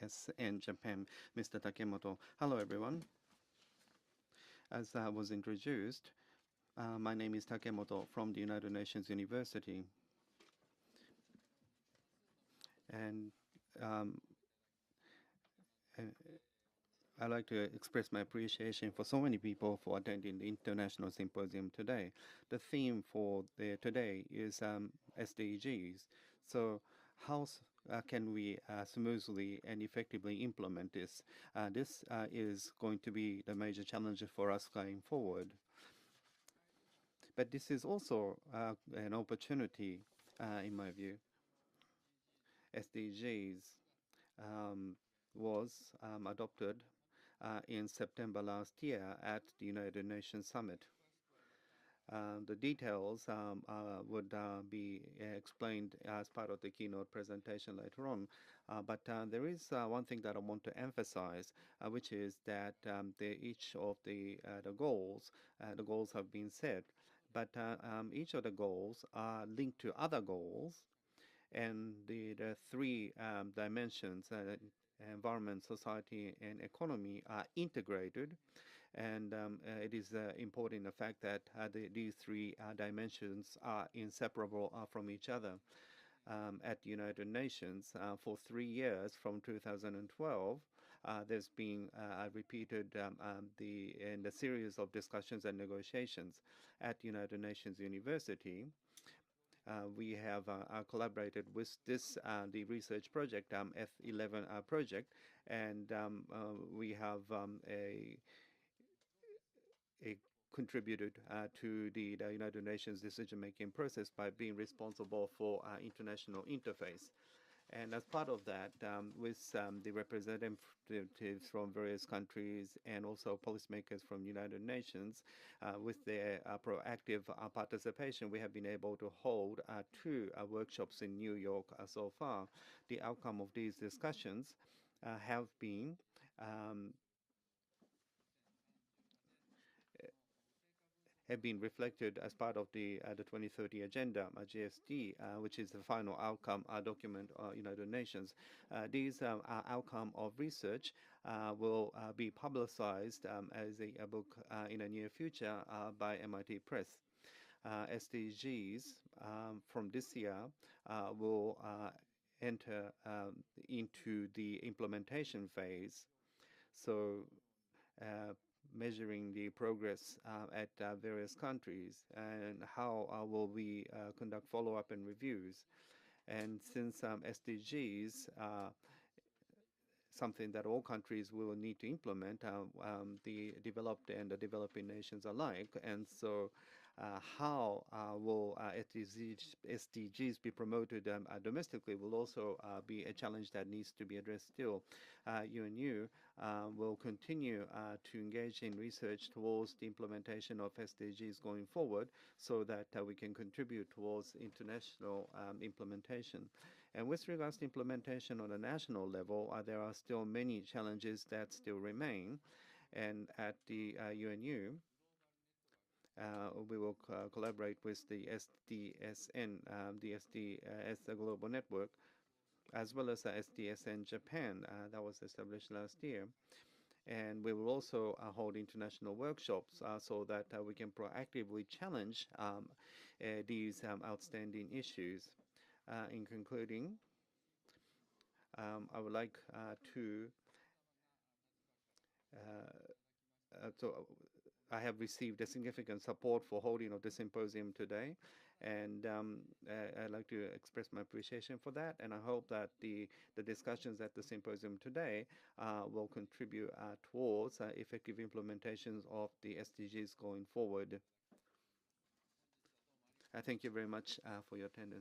SDSN Japan, Mr. Takemoto. Hello, everyone. As I was introduced, my name is Takemoto from the United Nations University. And I'd like to express my appreciation for so many people for attending the International Symposium today. The theme for today is SDGs. So how can we smoothly and effectively implement this? This is going to be the major challenge for us going forward. But this is also an opportunity, in my view. SDGs was adopted in September last year at the United Nations Summit. The details would be explained as part of the keynote presentation later on. But there is one thing that I want to emphasize, which is that each of the goals have been set, but each of the goals are linked to other goals, and the three dimensions, environment, society, and economy, are integrated. And it is important the fact that these three dimensions are inseparable from each other. At the United Nations, for 3 years from 2012, there's been repeated in the series of discussions and negotiations at United Nations University. We have collaborated with this the research project, F11 project, and we have contributed to the United Nations decision-making process by being responsible for international interface. And as part of that, with the representatives from various countries and also policymakers from United Nations, with their proactive participation, we have been able to hold 2 workshops in New York so far. The outcome of these discussions have been reflected as part of the 2030 Agenda, GSD, which is the final outcome document United Nations. These outcome of research will be publicized as a book in the near future by MIT Press. SDGs from this year will enter into the implementation phase. So measuring the progress at various countries, and how will we conduct follow-up and reviews. And since SDGs something that all countries will need to implement, the developed and the developing nations alike. And so how will SDGs be promoted domestically will also be a challenge that needs to be addressed still. UNU will continue to engage in research towards the implementation of SDGs going forward, so that we can contribute towards international implementation. And with regards to implementation on a national level, there are still many challenges that still remain. And at the UNU, we will collaborate with the SDSN, the SDS Global Network, as well as SDSN Japan that was established last year. And we will also hold international workshops so that we can proactively challenge these outstanding issues. In concluding, I would like to so I have received a significant support for holding of the symposium today, and I'd like to express my appreciation for that. And I hope that the discussions at the symposium today will contribute towards effective implementations of the SDGs going forward. Thank you very much for your attendance.